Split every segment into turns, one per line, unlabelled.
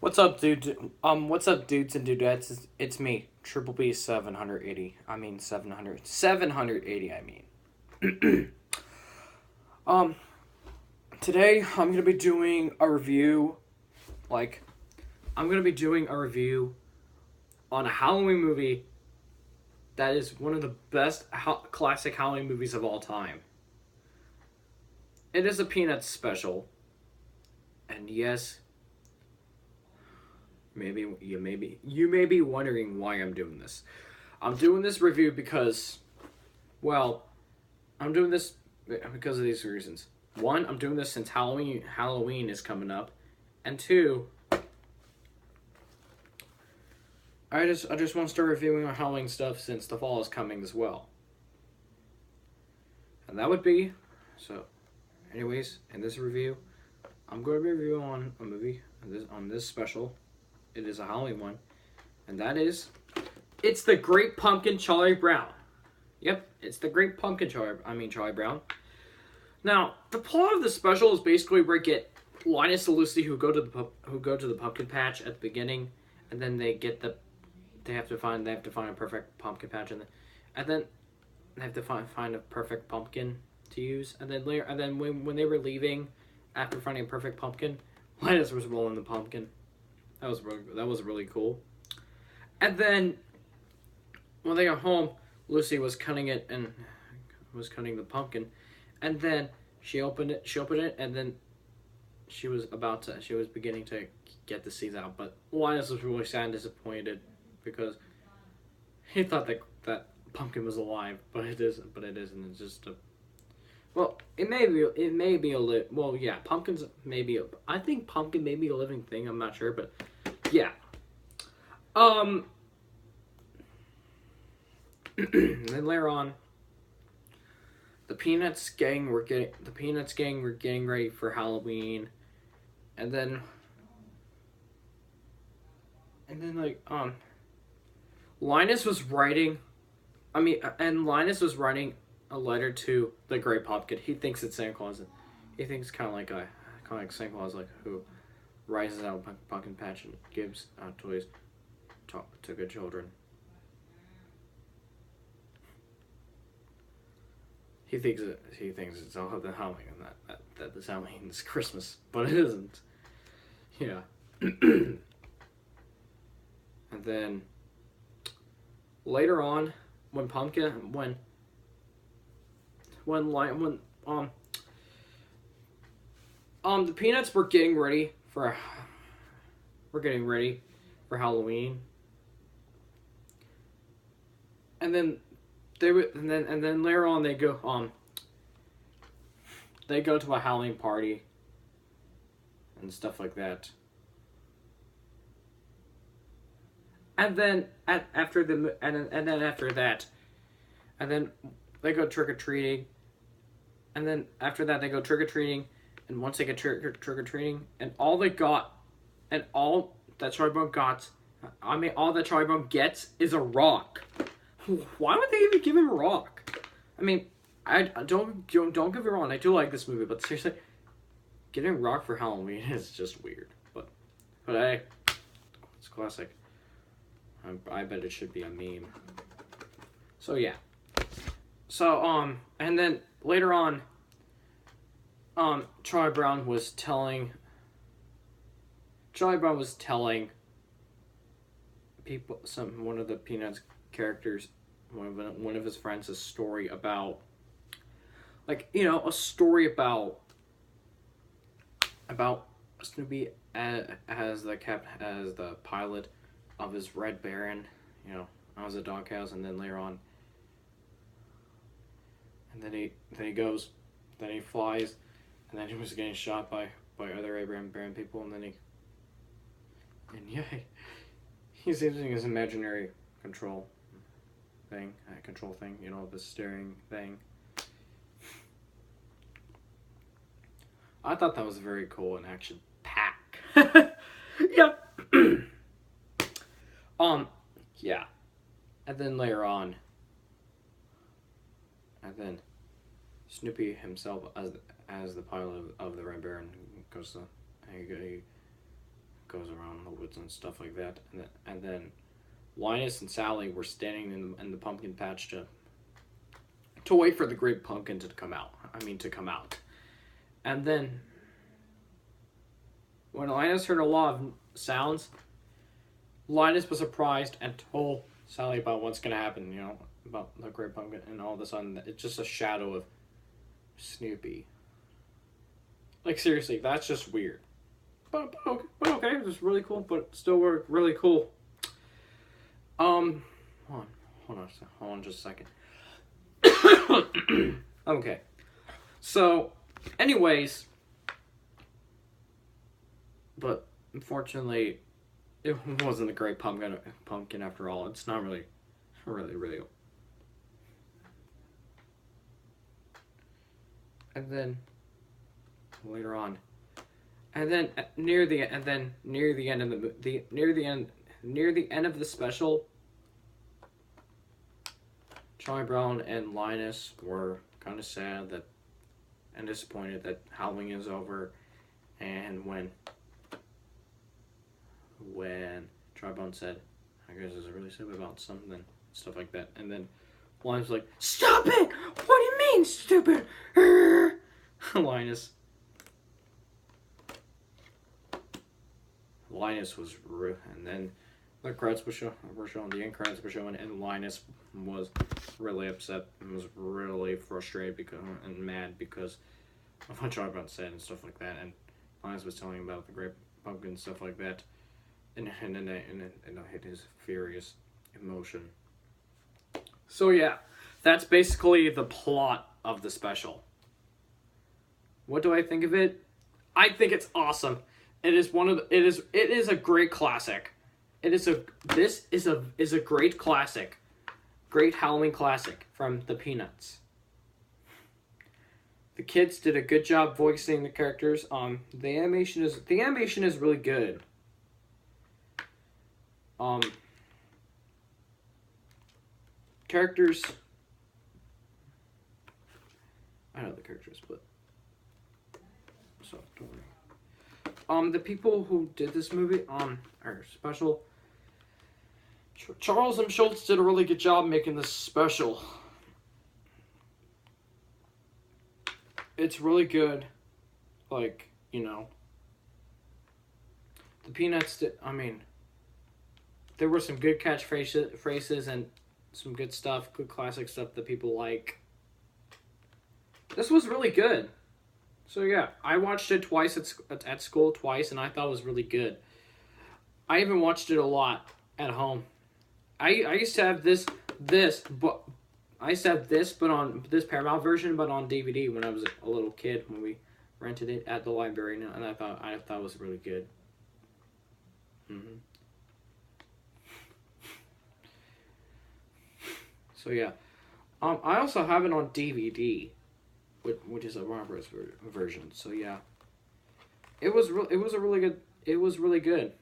What's up, dude? What's up, dudes and dudettes? It's me, Triple B 780. I mean 780. I mean. um, Today I'm gonna be doing a review. Like, I'm gonna be doing a review on a Halloween movie that is one of the best classic Halloween movies of all time. It is a Peanuts special, and yes, you may be wondering why I'm doing this. I'm doing this review because, well, I'm doing this because of these reasons. One, I'm doing this since Halloween is coming up, and two, I just want to start reviewing our Halloween stuff since the fall is coming as well. And that would be so. Anyways, in this review, I'm going to be reviewing on a movie on this special. It is a Halloween one, and that is it's the Great Pumpkin Charlie Brown. Yep, it's the Great Pumpkin Charlie Brown. Now, the plot of the special is basically where you get Linus and Lucy who go to the pumpkin patch at the beginning, and then they have to find a perfect pumpkin patch, and then they have to find a perfect pumpkin to use, and then later, and then when they were leaving after finding a perfect pumpkin, Linus was rolling the pumpkin. That was really cool. And then when they got home, Lucy was cutting it and was cutting the pumpkin, and then she opened it, and then she was beginning to get the seeds out, but Linus was really sad and disappointed because he thought that pumpkin was alive, but it isn't. It's just a well, it may be a well, yeah, pumpkins maybe I think pumpkin may be a living thing. I'm not sure, but yeah. Um, then later on, the Peanuts gang were getting ready for Halloween, and then Linus was writing. Linus was writing a letter to the Great Pumpkin. He thinks it's Santa Claus. He thinks kind of like Santa Claus, like who rises out of a pumpkin patch and gives out toys to good children. He thinks it's all the Halloween, and that this Halloween is Christmas, but it isn't. Yeah. And then later on, when pumpkin when the Peanuts were getting ready for Halloween, and then later on they go to a Halloween party and stuff like that. And then after that, and then they go trick or treating, and then after that they go trick or treating, and once they get trick or treating, and all that Charlie Brown got, all that Charlie Brown gets is a rock. Why would they even give him a rock? I mean, I don't get me wrong, I do like this movie, but seriously, getting a rock for Halloween is just weird. But hey, it's classic. I bet it should be a meme. So yeah. So and then later on, Charlie Brown was telling people one of the Peanuts characters, one of his friends, a story about a story about Snoopy as the pilot of his Red Baron, as a doghouse, and then later on, and then he flies, and then he was getting shot by other Abraham Baron people, and he's using his imaginary control thing, the steering thing. I thought that was very cool and action pack. Yep. Yeah. And then later on, and then Snoopy himself as the pilot of the Red Baron goes to goes around the woods and stuff like that. And then Linus and Sally were standing in the pumpkin patch to wait for the great pumpkin to come out. To come out. And then when Linus heard a lot of sounds, Linus was surprised and told Sally about what's going to happen, about the great pumpkin, and all of a sudden it's just a shadow of Snoopy. Like, seriously, that's just weird. But okay, it was really cool, but still really cool. Hold on just a second. Okay. So, anyways, but unfortunately, it wasn't a great pumpkin after all. It's not really. And then later on, and then near the end of the special, Charlie Brown and Linus were kind of sad and disappointed that Halloween is over, and when Charlie Brown said, "I guess it's really sad about something," stuff like that, and then Linus was like, "Stop it! What do you mean, stupid?" Linus was and then the credits were showing, the end credits were showing, and Linus was really upset and was really frustrated and mad because of what Charlie Brown said and stuff like that, and Linus was telling him about the great pumpkin and stuff like that, and it hit his furious emotion. So yeah, that's basically the plot of the special. What do I think of it? I think it's awesome. It is a great classic. This is a great classic. Great Halloween classic from the Peanuts. The kids did a good job voicing the characters. The animation is really good. Characters, I know the characters, but so don't worry. The people who did this movie, are special. Charles M. Schulz did a really good job making this special. It's really good. Like, the Peanuts did, there were some good catchphrases and some good stuff, good classic stuff that people like. This was really good. So yeah, I watched it twice at school twice, and I thought it was really good. I even watched it a lot at home. I used to have this but on this Paramount version, but on DVD when I was a little kid when we rented it at the library, and I thought it was really good. So yeah, I also have it on DVD, which is a Robert's version. So yeah, it was really good.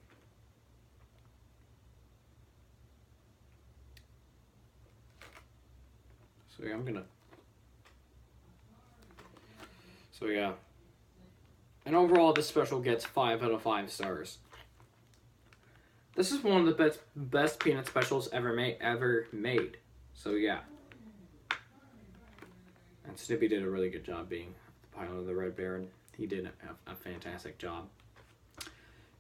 So yeah, and overall this special gets 5 out of 5 stars. This is one of the best Peanut specials ever made. So yeah. And Snoopy did a really good job being the pilot of the Red Baron. He did a fantastic job.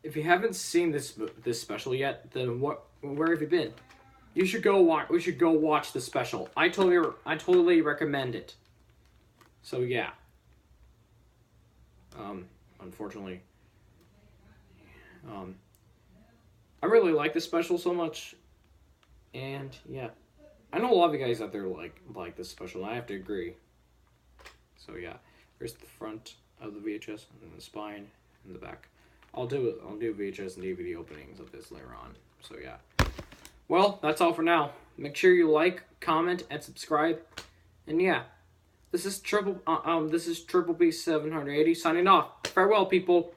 If you haven't seen this special yet, then where have you been? You should go watch. We should go watch the special. I totally recommend it. So yeah. Unfortunately, I really like this special so much, and yeah, I know a lot of you guys out there like this special. I have to agree. So yeah, here's the front of the VHS and the spine and the back. I'll do VHS and DVD openings of this later on. So yeah. Well, that's all for now. Make sure you like, comment, and subscribe. And yeah, this is Triple B 780 signing off. Farewell, people.